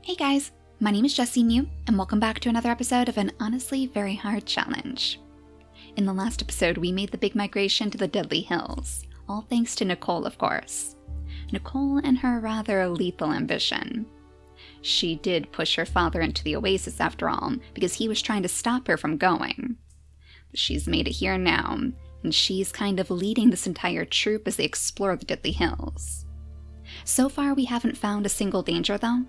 Hey guys, my name is JessiMew, and welcome back to another episode of an honestly very hard challenge. In the last episode, we made the big migration to the Deadly Hills, all thanks to Nicole, of course. Nicole and her rather lethal ambition. She did push her father into the oasis after all, because he was trying to stop her from going. But she's made it here now, and she's kind of leading this entire troop as they explore the Deadly Hills. So far, we haven't found a single danger though.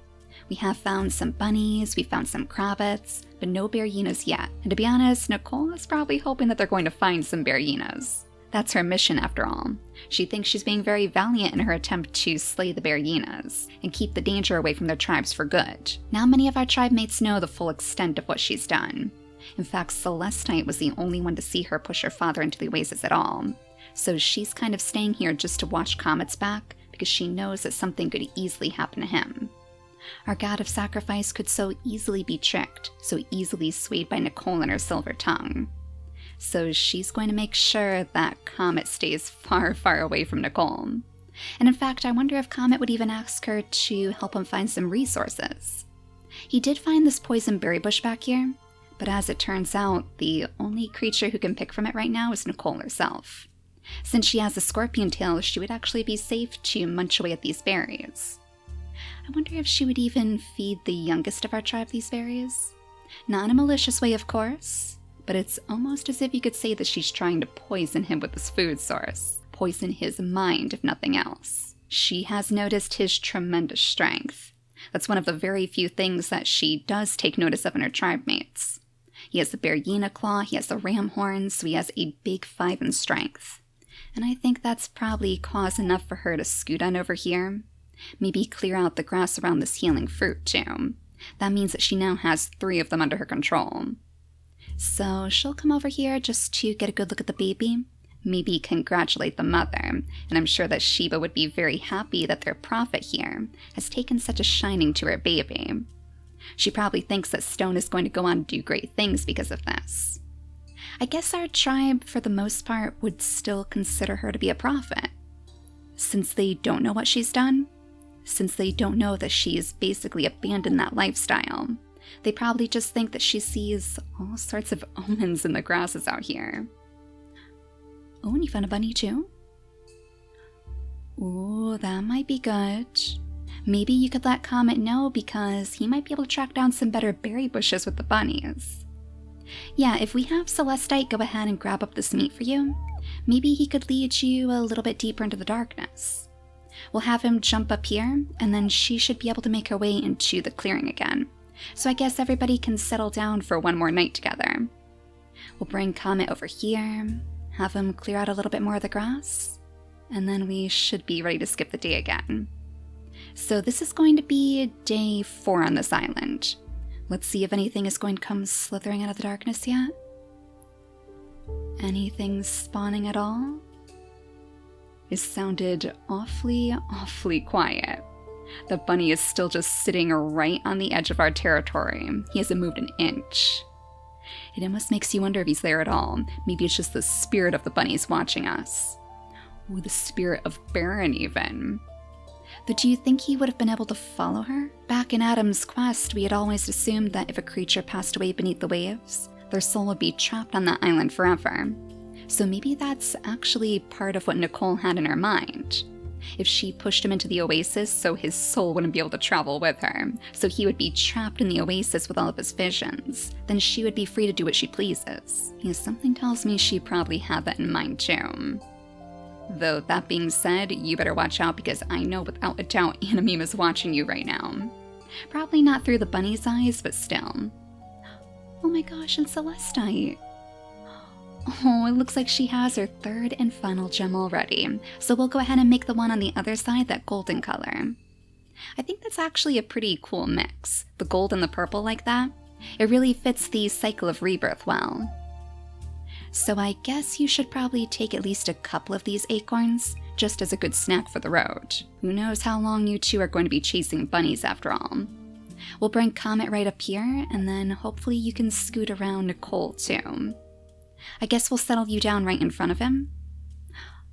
We have found some bunnies, we found some crabbits, but no bear hyenas yet. And to be honest, Nicole is probably hoping that they're going to find some bear hyenas. That's her mission after all. She thinks she's being very valiant in her attempt to slay the bear hyenas and keep the danger away from their tribes for good. Now many of our tribe mates know the full extent of what she's done. In fact, Celestite was the only one to see her push her father into the oasis at all. So she's kind of staying here just to watch Comet's back because she knows that something could easily happen to him. Our god of sacrifice could so easily be tricked, so easily swayed by Nicole and her silver tongue. So she's going to make sure that Comet stays far, far away from Nicole. And in fact, I wonder if Comet would even ask her to help him find some resources. He did find this poison berry bush back here, but as it turns out, the only creature who can pick from it right now is Nicole herself. Since she has a scorpion tail, she would actually be safe to munch away at these berries. I wonder if she would even feed the youngest of our tribe these berries. Not in a malicious way, of course, but it's almost as if you could say that she's trying to poison him with this food source. Poison his mind, if nothing else. She has noticed his tremendous strength. That's one of the very few things that she does take notice of in her tribe mates. He has the bear hyena claw, he has the ram horns, so he has a big 5 in strength. And I think that's probably cause enough for her to scoot on over here. Maybe clear out the grass around this healing fruit, too. That means that she now has 3 of them under her control. So she'll come over here just to get a good look at the baby, maybe congratulate the mother, and I'm sure that Sheba would be very happy that their prophet here has taken such a shining to her baby. She probably thinks that Stone is going to go on to do great things because of this. I guess our tribe, for the most part, would still consider her to be a prophet. Since they don't know what she's done, since they don't know that she's basically abandoned that lifestyle, they probably just think that she sees all sorts of omens in the grasses out here. Oh, and you found a bunny too? Ooh, that might be good. Maybe you could let Comet know because he might be able to track down some better berry bushes with the bunnies. Yeah, if we have Celestite go ahead and grab up this meat for you, maybe he could lead you a little bit deeper into the darkness. We'll have him jump up here, and then she should be able to make her way into the clearing again. So I guess everybody can settle down for one more night together. We'll bring Comet over here, have him clear out a little bit more of the grass, and then we should be ready to skip the day again. So this is going to be day 4 on this island. Let's see if anything is going to come slithering out of the darkness yet. Anything spawning at all? It sounded awfully, awfully quiet. The bunny is still just sitting right on the edge of our territory. He hasn't moved an inch. It almost makes you wonder if he's there at all. Maybe it's just the spirit of the bunnies watching us. Ooh, the spirit of Baron even. But do you think he would have been able to follow her? Back in Adam's quest, we had always assumed that if a creature passed away beneath the waves, their soul would be trapped on that island forever. So maybe that's actually part of what Nicole had in her mind. If she pushed him into the oasis so his soul wouldn't be able to travel with her, so he would be trapped in the oasis with all of his visions, then she would be free to do what she pleases. Yes, something tells me she probably had that in mind too. Though that being said, you better watch out because I know without a doubt Animeme is watching you right now. Probably not through the bunny's eyes, but still. Oh my gosh, and Celestite. Oh, it looks like she has her 3rd and final gem already, so we'll go ahead and make the one on the other side that golden color. I think that's actually a pretty cool mix, the gold and the purple like that. It really fits the cycle of rebirth well. So I guess you should probably take at least a couple of these acorns, just as a good snack for the road. Who knows how long you two are going to be chasing bunnies after all. We'll bring Comet right up here, and then hopefully you can scoot around Nicole too. I guess we'll settle you down right in front of him.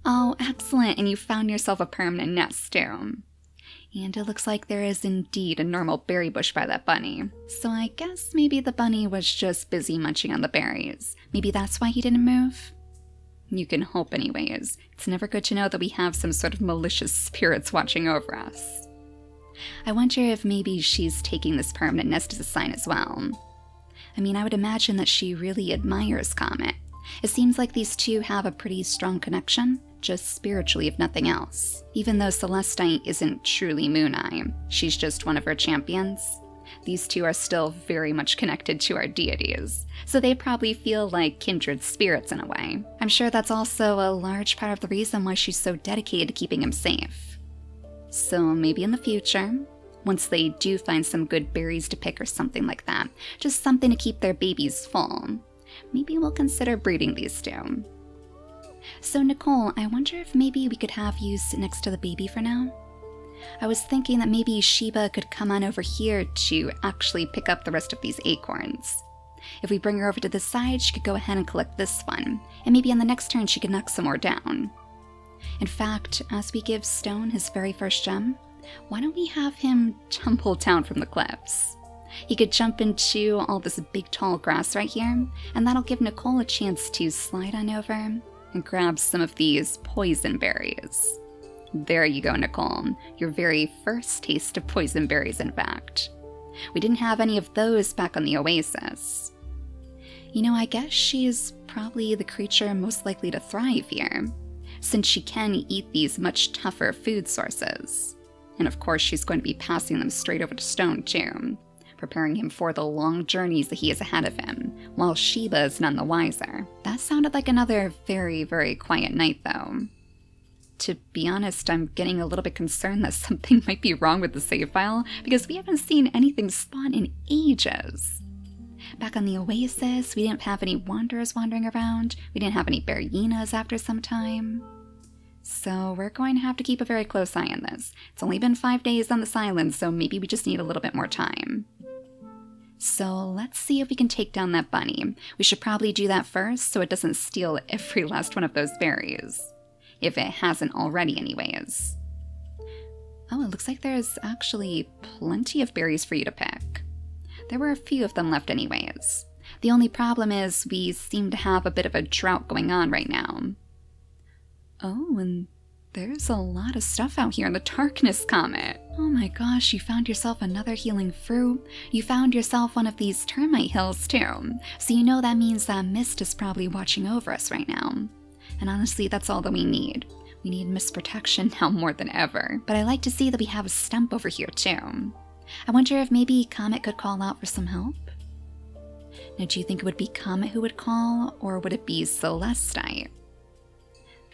Oh, excellent, and you found yourself a permanent nest too. And it looks like there is indeed a normal berry bush by that bunny. So I guess maybe the bunny was just busy munching on the berries. Maybe that's why he didn't move? You can hope anyways. It's never good to know that we have some sort of malicious spirits watching over us. I wonder if maybe she's taking this permanent nest as a sign as well. I mean, I would imagine that she really admires Comet. It seems like these two have a pretty strong connection, just spiritually if nothing else. Even though Celestite isn't truly Moon Eye, she's just one of her champions. These two are still very much connected to our deities, so they probably feel like kindred spirits in a way. I'm sure that's also a large part of the reason why she's so dedicated to keeping him safe. So maybe in the future, once they do find some good berries to pick or something like that, just something to keep their babies full, maybe we'll consider breeding these two. So Nicole, I wonder if maybe we could have you sit next to the baby for now? I was thinking that maybe Sheba could come on over here to actually pick up the rest of these acorns. If we bring her over to this side, she could go ahead and collect this one, and maybe on the next turn she could knock some more down. In fact, as we give Stone his very first gem, why don't we have him tumble down from the cliffs? He could jump into all this big tall grass right here, and that'll give Nicole a chance to slide on over and grab some of these poison berries. There you go, Nicole. Your very first taste of poison berries, in fact. We didn't have any of those back on the Oasis. You know, I guess she's probably the creature most likely to thrive here, since she can eat these much tougher food sources. And of course, she's going to be passing them straight over to Stone, too, preparing him for the long journeys that he has ahead of him, while Sheba is none the wiser. That sounded like another very, very quiet night, though. To be honest, I'm getting a little bit concerned that something might be wrong with the save file, because we haven't seen anything spawn in ages. Back on the Oasis, we didn't have any wanderers wandering around, we didn't have any Berryinas after some time. So we're going to have to keep a very close eye on this. It's only been 5 days on this island, so maybe we just need a little bit more time. So let's see if we can take down that bunny. We should probably do that first so it doesn't steal every last one of those berries. If it hasn't already anyways. Oh, it looks like there's actually plenty of berries for you to pick. There were a few of them left anyways. The only problem is we seem to have a bit of a drought going on right now. Oh, and there's a lot of stuff out here in the darkness, Comet. Oh my gosh, you found yourself another healing fruit. You found yourself one of these termite hills too. So you know that means that mist is probably watching over us right now. And honestly, that's all that we need. We need mist protection now more than ever. But I like to see that we have a stump over here too. I wonder if maybe Comet could call out for some help? Now, do you think it would be Comet who would call, or would it be Celestite?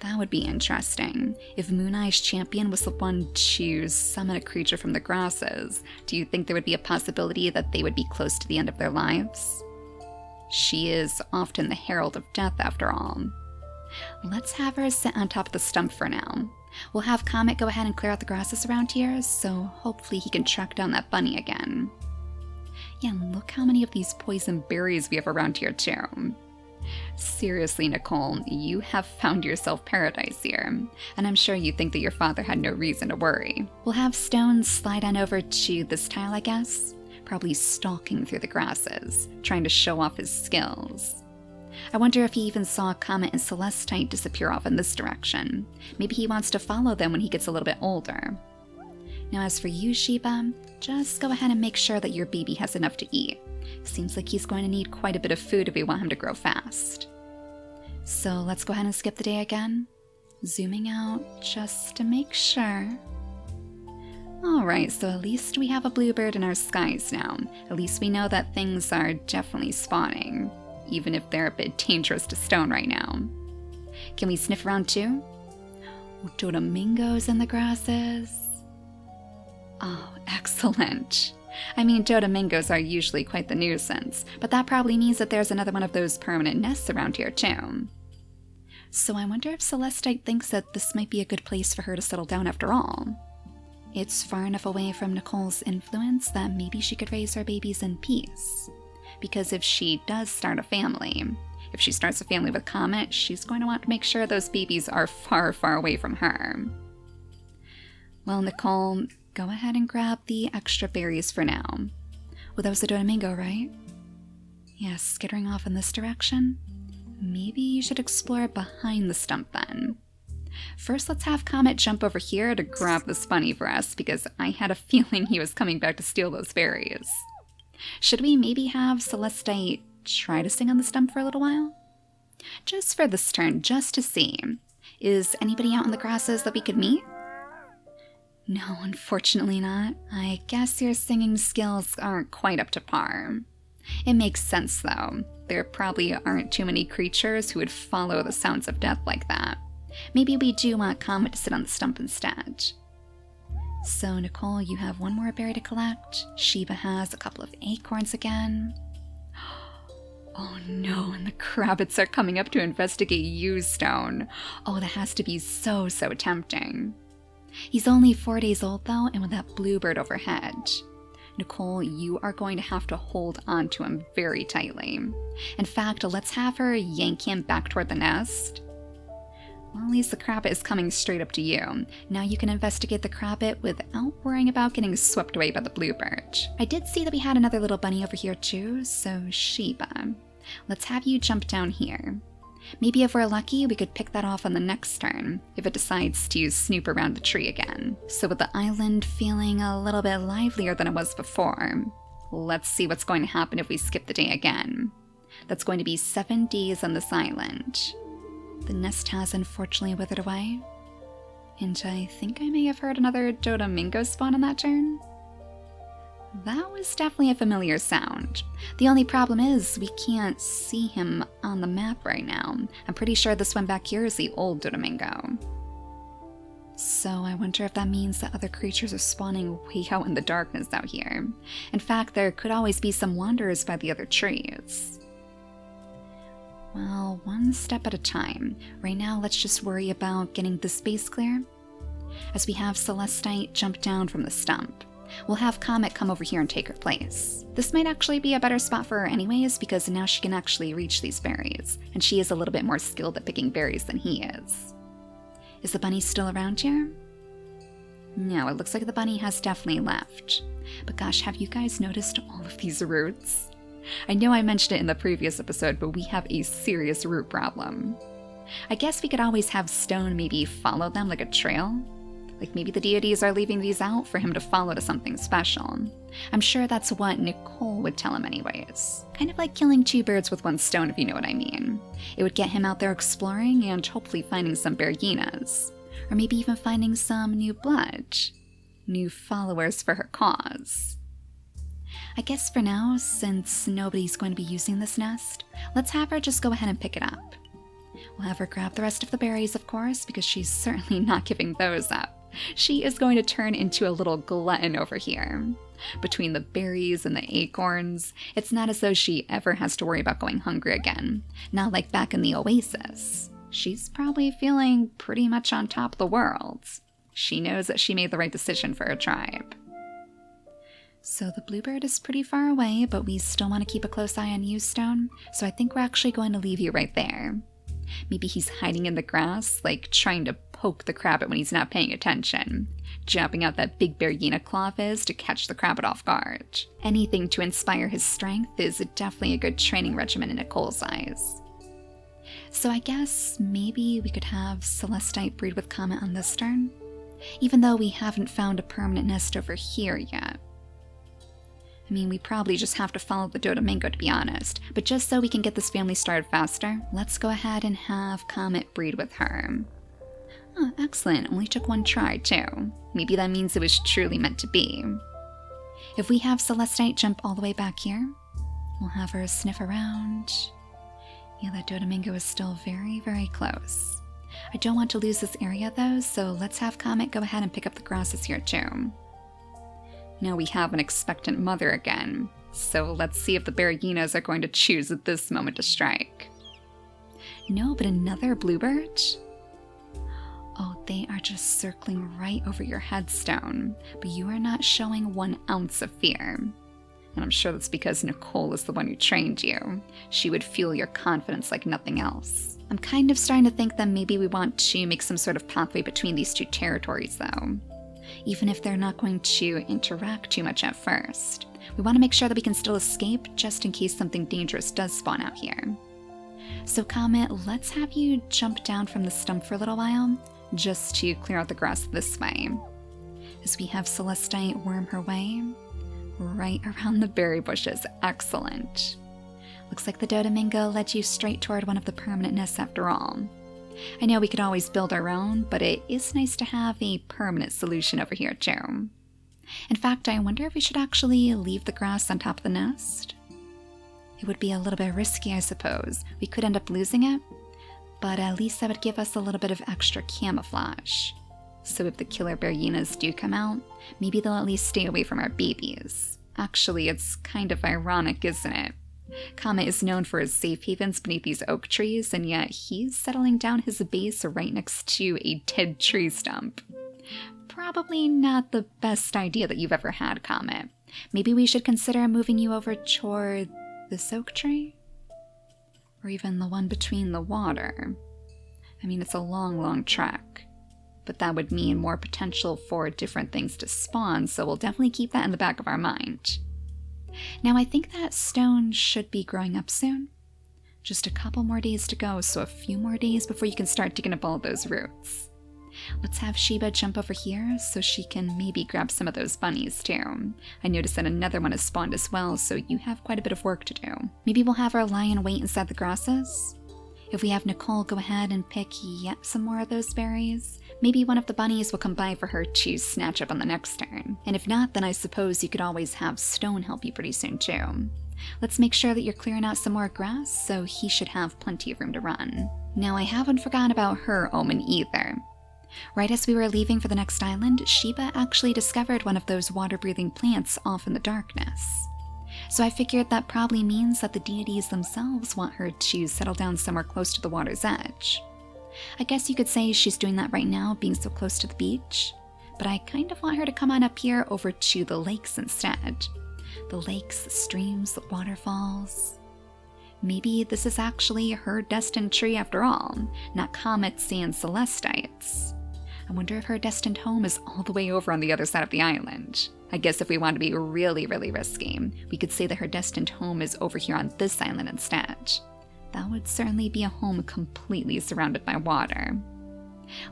That would be interesting. If Moon Eye's champion was the one to summon a creature from the grasses, do you think there would be a possibility that they would be close to the end of their lives? She is often the herald of death, after all. Let's have her sit on top of the stump for now. We'll have Comet go ahead and clear out the grasses around here, so hopefully he can track down that bunny again. Yeah, and look how many of these poison berries we have around here too. Seriously, Nicole, you have found yourself paradise here, and I'm sure you think that your father had no reason to worry. We'll have Stone slide on over to this tile, I guess, probably stalking through the grasses, trying to show off his skills. I wonder if he even saw Comet and Celestite disappear off in this direction. Maybe he wants to follow them when he gets a little bit older. Now as for you, Sheba, just go ahead and make sure that your baby has enough to eat. Seems like he's going to need quite a bit of food if we want him to grow fast. So let's go ahead and skip the day again. Zooming out just to make sure. Alright, so at least we have a bluebird in our skies now. At least we know that things are definitely spawning, even if they're a bit dangerous to Stone right now. Can we sniff around too? Dodamingos in the grasses. Oh, excellent. I mean, Dodamingos are usually quite the nuisance, but that probably means that there's another one of those permanent nests around here too. So I wonder if Celestite thinks that this might be a good place for her to settle down after all. It's far enough away from Nicole's influence that maybe she could raise her babies in peace. Because if she does start a family, if she starts a family with Comet, she's going to want to make sure those babies are far, far away from her. Well, Nicole, go ahead and grab the extra berries for now. Well, that was the Dodomingo, right? Yes, skittering off in this direction. Maybe you should explore behind the stump then. First, let's have Comet jump over here to grab this bunny for us, because I had a feeling he was coming back to steal those berries. Should we maybe have Celestite try to sing on the stump for a little while? Just for this turn, just to see. Is anybody out in the grasses that we could meet? No, unfortunately not. I guess your singing skills aren't quite up to par. It makes sense, though. There probably aren't too many creatures who would follow the sounds of death like that. Maybe we do want Comet to sit on the stump instead. So, Nicole, you have one more berry to collect. Sheba has a couple of acorns again. Oh no, and the Krabbits are coming up to investigate you, Stone. Oh, that has to be so tempting. He's only 4 days old, though, and with that bluebird overhead. Nicole, you are going to have to hold on to him very tightly. In fact, let's have her yank him back toward the nest. Well, at least the Krabbit is coming straight up to you. Now you can investigate the Krabbit without worrying about getting swept away by the bluebird. I did see that we had another little bunny over here too, so Sheba, let's have you jump down here. Maybe if we're lucky, we could pick that off on the next turn, if it decides to snoop around the tree again. So with the island feeling a little bit livelier than it was before, let's see what's going to happen if we skip the day again. That's going to be 7 days on this island. The nest has unfortunately withered away, and I think I may have heard another Dodomingo spawn on that turn. That was definitely a familiar sound. The only problem is we can't see him on the map right now. I'm pretty sure this one back here is the old Dodomingo. So I wonder if that means that other creatures are spawning way out in the darkness out here. In fact, there could always be some wanderers by the other trees. Well, one step at a time. Right now, let's just worry about getting this space clear. As we have Celestite jump down from the stump, we'll have Comet come over here and take her place. This might actually be a better spot for her anyways, because now she can actually reach these berries, and she is a little bit more skilled at picking berries than he is. Is the bunny still around here? No, it looks like the bunny has definitely left. But gosh, have you guys noticed all of these roots? I know I mentioned it in the previous episode, but we have a serious root problem. I guess we could always have Stone maybe follow them like a trail. Like maybe the deities are leaving these out for him to follow to something special. I'm sure that's what Nicole would tell him anyways. Kind of like killing 2 birds with 1 stone, if you know what I mean. It would get him out there exploring and hopefully finding some berginas. Or maybe even finding some new blood. New followers for her cause. I guess for now, since nobody's going to be using this nest, let's have her just go ahead and pick it up. We'll have her grab the rest of the berries, of course, because she's certainly not giving those up. She is going to turn into a little glutton over here. Between the berries and the acorns, it's not as though she ever has to worry about going hungry again. Not like back in the oasis. She's probably feeling pretty much on top of the world. She knows that she made the right decision for her tribe. So the bluebird is pretty far away, but we still want to keep a close eye on you, Stone, so I think we're actually going to leave you right there. Maybe he's hiding in the grass, like trying to poke the Krabbit when he's not paying attention, jabbing out that big bergina claw of his to catch the Krabbit off guard. Anything to inspire his strength is definitely a good training regimen in Nicole's eyes. So I guess maybe we could have Celestite breed with Comet on this turn, even though we haven't found a permanent nest over here yet. I mean, we probably just have to follow the Dodomingo to be honest, but just so we can get this family started faster, let's go ahead and have Comet breed with her. Oh, excellent, only took 1 try too. Maybe that means it was truly meant to be. If we have Celestite jump all the way back here, we'll have her sniff around. Yeah, that Dodomingo is still very, very close. I don't want to lose this area though, so let's have Comet go ahead and pick up the grasses here too. Now we have an expectant mother again, so let's see if the berginas are going to choose at this moment to strike. No, but another bluebird? Oh, they are just circling right over your headstone, but you are not showing 1 ounce of fear. And I'm sure that's because Nicole is the one who trained you. She would fuel your confidence like nothing else. I'm kind of starting to think that maybe we want to make some sort of pathway between these 2 territories though. even if they're not going to interact too much at first. We want to make sure that we can still escape just in case something dangerous does spawn out here. So Comet, let's have you jump down from the stump for a little while, just to clear out the grass this way. As we have Celestite worm her way right around the berry bushes. Excellent. Looks like the Dodomingo led you straight toward one of the permanent nests after all. I know we could always build our own, but it is nice to have a permanent solution over here too. In fact, I wonder if we should actually leave the grass on top of the nest. It would be a little bit risky, I suppose. We could end up losing it, but at least that would give us a little bit of extra camouflage. So if the killer bear hyenas do come out, maybe they'll at least stay away from our babies. Actually, it's kind of ironic, isn't it? Comet is known for his safe havens beneath these oak trees, and yet he's settling down his base right next to a dead tree stump. Probably not the best idea that you've ever had, Comet. Maybe we should consider moving you over toward this oak tree? Or even the one between the water. I mean, it's a long trek, but that would mean more potential for different things to spawn, so we'll definitely keep that in the back of our mind. Now, I think that stone should be growing up soon. Just a couple more days to go, so a few more days before you can start digging up all those roots. Let's have Sheba jump over here so she can maybe grab some of those bunnies too. I noticed that another one has spawned as well, so you have quite a bit of work to do. Maybe we'll have our lion wait inside the grasses? If we have Nicole go ahead and pick yet some more of those berries, maybe one of the bunnies will come by for her to snatch up on the next turn. And if not, then I suppose you could always have Stone help you pretty soon too. Let's make sure that you're clearing out some more grass, so he should have plenty of room to run. Now, I haven't forgotten about her omen either. Right as we were leaving for the next island, Sheba actually discovered one of those water-breathing plants off in the darkness. So I figured that probably means that the deities themselves want her to settle down somewhere close to the water's edge. I guess you could say she's doing that right now, being so close to the beach, but I kind of want her to come on up here over to the lakes instead. The lakes, streams, waterfalls. Maybe this is actually her destined tree after all, not comets and celestites. I wonder if her destined home is all the way over on the other side of the island. I guess if we want to be really risky, we could say that her destined home is over here on this island instead. That would certainly be a home completely surrounded by water.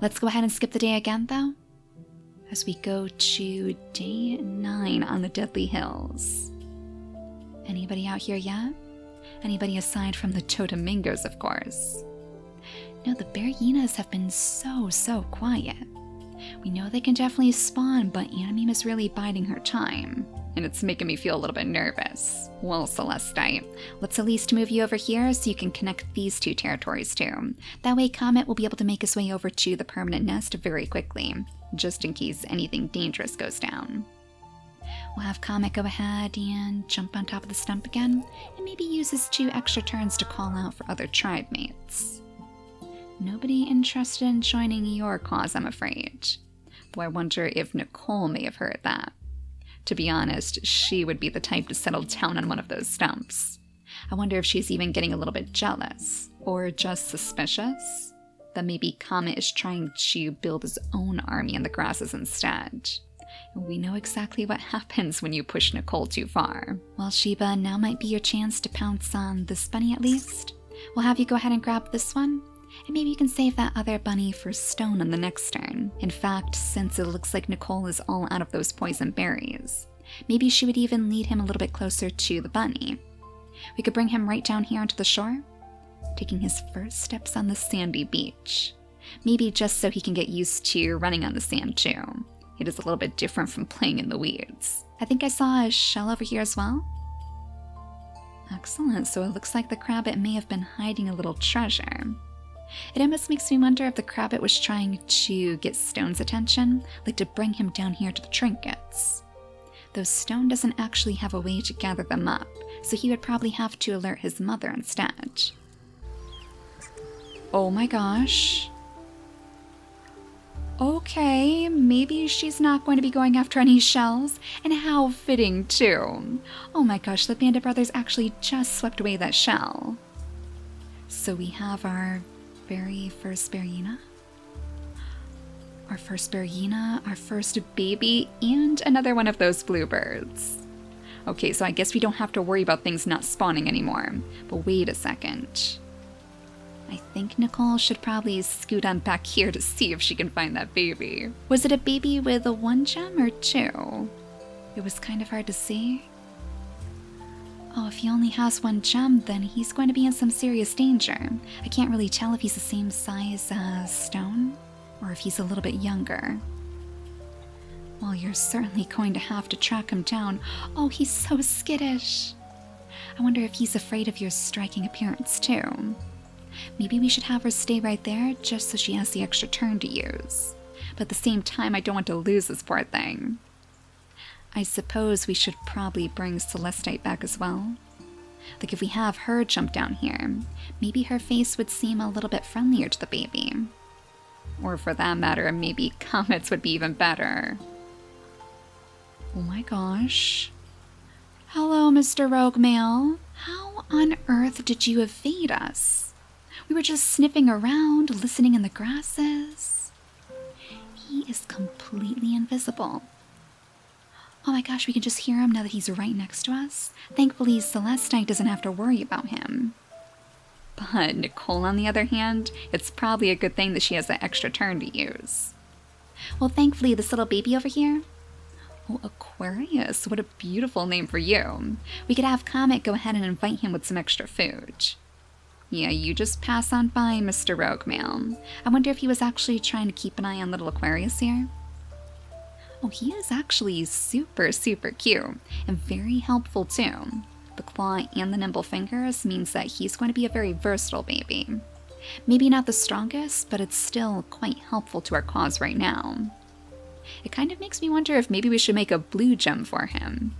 Let's go ahead and skip the day again though, as we go to day 9 on the Deadly Hills. Anybody out here yet? Anybody aside from the Totemingos, of course. No, the bear hyenas have been so quiet. We know they can definitely spawn, but Animeme is really biding her time, and it's making me feel a little bit nervous. Well, Celestite, let's at least move you over here so you can connect these two territories too. That way Comet will be able to make his way over to the permanent nest very quickly, just in case anything dangerous goes down. We'll have Comet go ahead and jump on top of the stump again, and maybe use his 2 extra turns to call out for other tribe mates. Nobody interested in joining your cause, I'm afraid. Though I wonder if Nicole may have heard that. To be honest, she would be the type to settle down on one of those stumps. I wonder if she's even getting a little bit jealous, or just suspicious, that maybe Comet is trying to build his own army in the grasses instead. We know exactly what happens when you push Nicole too far. Well, Sheba, now might be your chance to pounce on this bunny at least. We'll have you go ahead and grab this one, and maybe you can save that other bunny for Stone on the next turn. In fact, since it looks like Nicole is all out of those poison berries, maybe she would even lead him a little bit closer to the bunny. We could bring him right down here onto the shore, taking his first steps on the sandy beach. Maybe just so he can get used to running on the sand too. It is a little bit different from playing in the weeds. I think I saw a shell over here as well. Excellent, so it looks like the Crabbit may have been hiding a little treasure. It almost makes me wonder if the Crabbit was trying to get Stone's attention, like to bring him down here to the trinkets. Though Stone doesn't actually have a way to gather them up, so he would probably have to alert his mother instead. Oh my gosh. Okay, maybe she's not going to be going after any shells, and how fitting too. Oh my gosh, the Bandit Brothers actually just swept away that shell. So we have our very first bear hyena. Our first Bergina, our first baby, and another one of those bluebirds. Okay, so I guess we don't have to worry about things not spawning anymore. But wait a second. I think Nicole should probably scoot on back here to see if she can find that baby. Was it a baby with a 1 gem or 2? It was kind of hard to see. Oh, if he only has 1 gem, then he's going to be in some serious danger. I can't really tell if he's the same size as Stone, or if he's a little bit younger. Well, you're certainly going to have to track him down. Oh, he's so skittish. I wonder if he's afraid of your striking appearance too. Maybe we should have her stay right there just so she has the extra turn to use. But at the same time, I don't want to lose this poor thing. I suppose we should probably bring Celestite back as well. Like if we have her jump down here, maybe her face would seem a little bit friendlier to the baby. Or for that matter, maybe Comet's would be even better. Oh my gosh. Hello, Mr. Rogue Male. How on earth did you evade us? We were just sniffing around, listening in the grasses. He is completely invisible. Oh my gosh, we can just hear him now that he's right next to us. Thankfully, Celestite doesn't have to worry about him. But Nicole, on the other hand, it's probably a good thing that she has that extra turn to use. Well, thankfully, this little baby over here. Oh, Aquarius, what a beautiful name for you. We could have Comet go ahead and invite him with some extra food. Yeah, you just pass on by, Mr. Rogue Male. I wonder if he was actually trying to keep an eye on little Aquarius here. Oh, he is actually super, super cute and very helpful too. The claw and the nimble fingers means that he's going to be a very versatile baby. Maybe not the strongest, but it's still quite helpful to our cause right now. It kind of makes me wonder if maybe we should make a blue gem for him.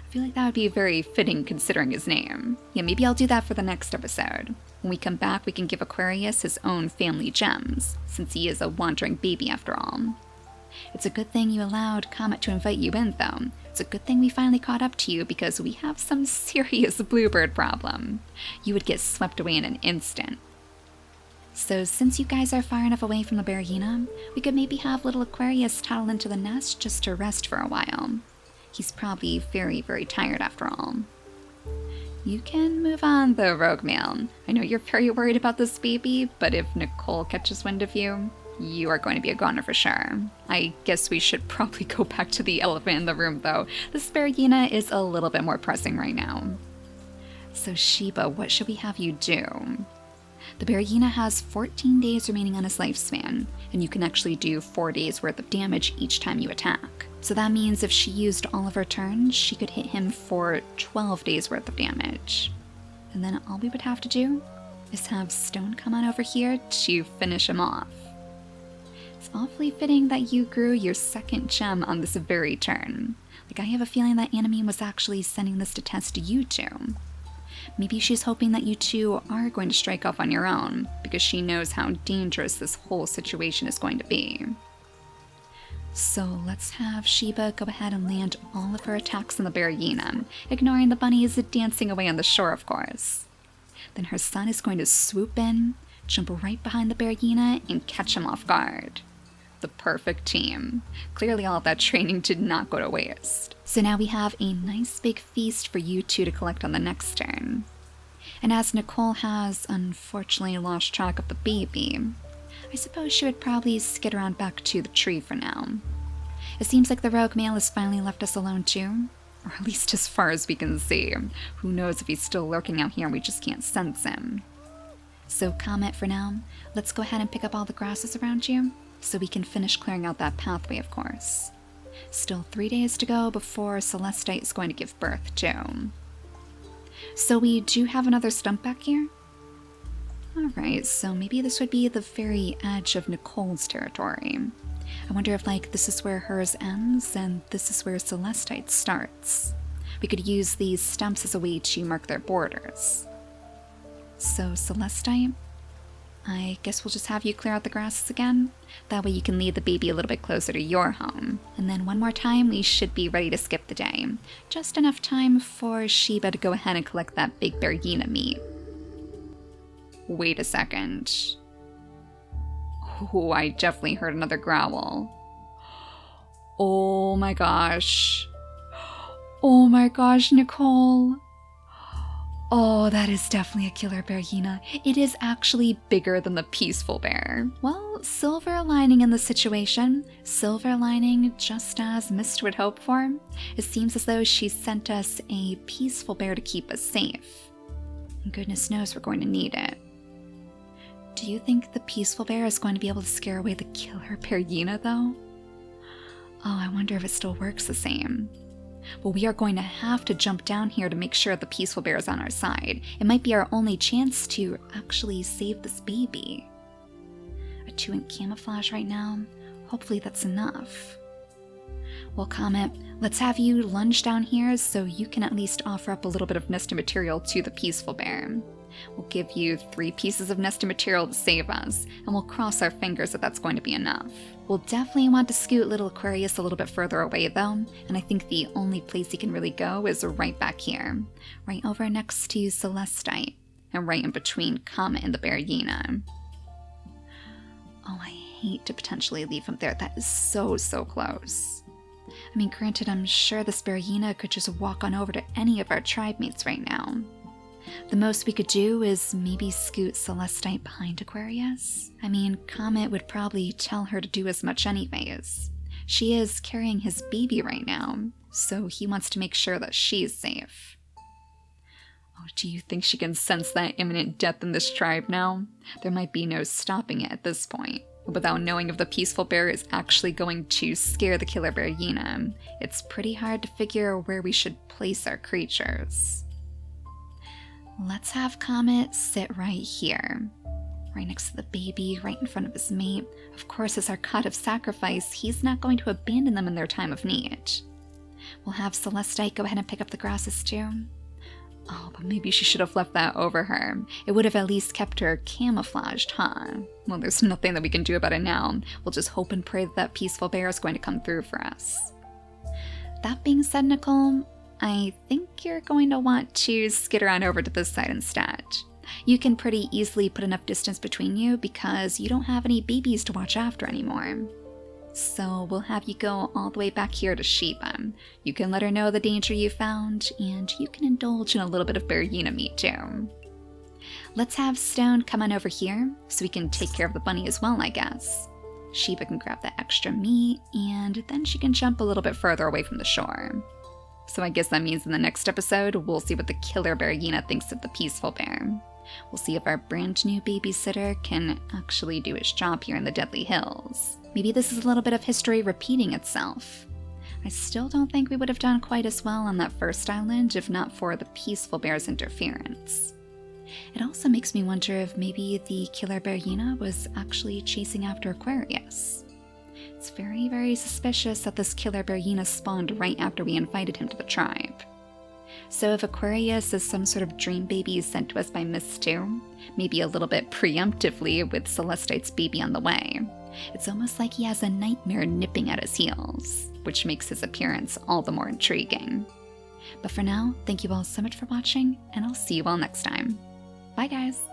I feel like that would be very fitting considering his name. Yeah, maybe I'll do that for the next episode. When we come back, we can give Aquarius his own family gems, since he is a wandering baby after all. It's a good thing you allowed Comet to invite you in, though. It's a good thing we finally caught up to you because we have some serious bluebird problem. You would get swept away in an instant. So since you guys are far enough away from the Bergina, we could maybe have little Aquarius toddle into the nest just to rest for a while. He's probably very, very tired after all. You can move on though, Rogue Male. I know you're very worried about this baby, but if Nicole catches wind of you, you are going to be a goner for sure. I guess we should probably go back to the elephant in the room though. The Sparagina is a little bit more pressing right now. So Sheba, what should we have you do? The Bergina has 14 days remaining on his lifespan, and you can actually do 4 days worth of damage each time you attack. So that means if she used all of her turns, she could hit him for 12 days worth of damage. And then all we would have to do is have Stone come on over here to finish him off. It's awfully fitting that you grew your 2nd gem on this very turn. Like, I have a feeling that Anime was actually sending this to test you two. Maybe she's hoping that you two are going to strike off on your own, because she knows how dangerous this whole situation is going to be. So let's have Sheba go ahead and land all of her attacks on the Bergina, ignoring the bunnies dancing away on the shore, of course. Then her son is going to swoop in, jump right behind the Bergina, and catch him off guard. The perfect team. Clearly all of that training did not go to waste. So now we have a nice big feast for you two to collect on the next turn. And as Nicole has unfortunately lost track of the baby, I suppose she would probably skid around back to the tree for now. It seems like the Rogue Male has finally left us alone too, or at least as far as we can see. Who knows if he's still lurking out here and we just can't sense him. So Comet, for now, let's go ahead and pick up all the grasses around you, so we can finish clearing out that pathway, of course. Still 3 days to go before Celestite is going to give birth too. So we do have another stump back here? Alright, so maybe this would be the very edge of Nicole's territory. I wonder if, like, this is where hers ends and this is where Celestite starts. We could use these stumps as a way to mark their borders. So Celestite, I guess we'll just have you clear out the grasses again. That way you can lead the baby a little bit closer to your home. And then one more time, we should be ready to skip the day. Just enough time for Sheba to go ahead and collect that big Bergina meat. Wait a second. Oh, I definitely heard another growl. Oh my gosh. Oh my gosh, Nicole. Oh, that is definitely a killer bear hyena. It is actually bigger than the peaceful bear. Well, silver lining in the situation. Silver lining just as Mist would hope for. It seems as though she sent us a peaceful bear to keep us safe. And goodness knows we're going to need it. Do you think the peaceful bear is going to be able to scare away the killer bear hyena though? Oh, I wonder if it still works the same. Well, we are going to have to jump down here to make sure the peaceful bear is on our side. It might be our only chance to actually save this baby. A 2 in camouflage right now. Hopefully that's enough. Well, Comet, let's have you lunge down here so you can at least offer up a little bit of nesting material to the peaceful bear. We'll give you 3 pieces of nesting material to save us, and we'll cross our fingers that that's going to be enough. We'll definitely want to scoot little Aquarius a little bit further away though, and I think the only place he can really go is right back here, right over next to Celestite, and right in between Comet and the bear hyena. Oh, I hate to potentially leave him there. That is so close. I mean, granted, I'm sure this bear hyena could just walk on over to any of our tribe mates right now. The most we could do is maybe scoot Celestite behind Aquarius. I mean, Comet would probably tell her to do as much anyways. She is carrying his baby right now, so he wants to make sure that she's safe. Oh, do you think she can sense that imminent death in this tribe now? There might be no stopping it at this point. Without knowing if the peaceful bear is actually going to scare the killer bear hyena, it's pretty hard to figure where we should place our creatures. Let's have Comet sit right here, right next to the baby, right in front of his mate. Of course, as our god of sacrifice, he's not going to abandon them in their time of need. We'll have Celestite go ahead and pick up the grasses too. Oh, but maybe she should have left that over her. It would have at least kept her camouflaged, huh? Well, there's nothing that we can do about it now. We'll just hope and pray that that peaceful bear is going to come through for us. That being said, Nicole, I think you're going to want to skitter on over to this side instead. You can pretty easily put enough distance between you because you don't have any babies to watch after anymore. So we'll have you go all the way back here to Sheba. You can let her know the danger you found, and you can indulge in a little bit of bear hyena meat too. Let's have Stone come on over here so we can take care of the bunny as well, I guess. Sheba can grab that extra meat, and then she can jump a little bit further away from the shore. So I guess that means in the next episode, we'll see what the killer bear hyena thinks of the peaceful bear. We'll see if our brand new babysitter can actually do his job here in the Deadly Hills. Maybe this is a little bit of history repeating itself. I still don't think we would have done quite as well on that first island if not for the peaceful bear's interference. It also makes me wonder if maybe the killer bear hyena was actually chasing after Aquarius. It's very suspicious that this killer bear hyena spawned right after we invited him to the tribe. So if Aquarius is some sort of dream baby sent to us by Mist too, maybe a little bit preemptively with Celestite's baby on the way, it's almost like he has a nightmare nipping at his heels, which makes his appearance all the more intriguing. But for now, thank you all so much for watching, and I'll see you all next time. Bye guys!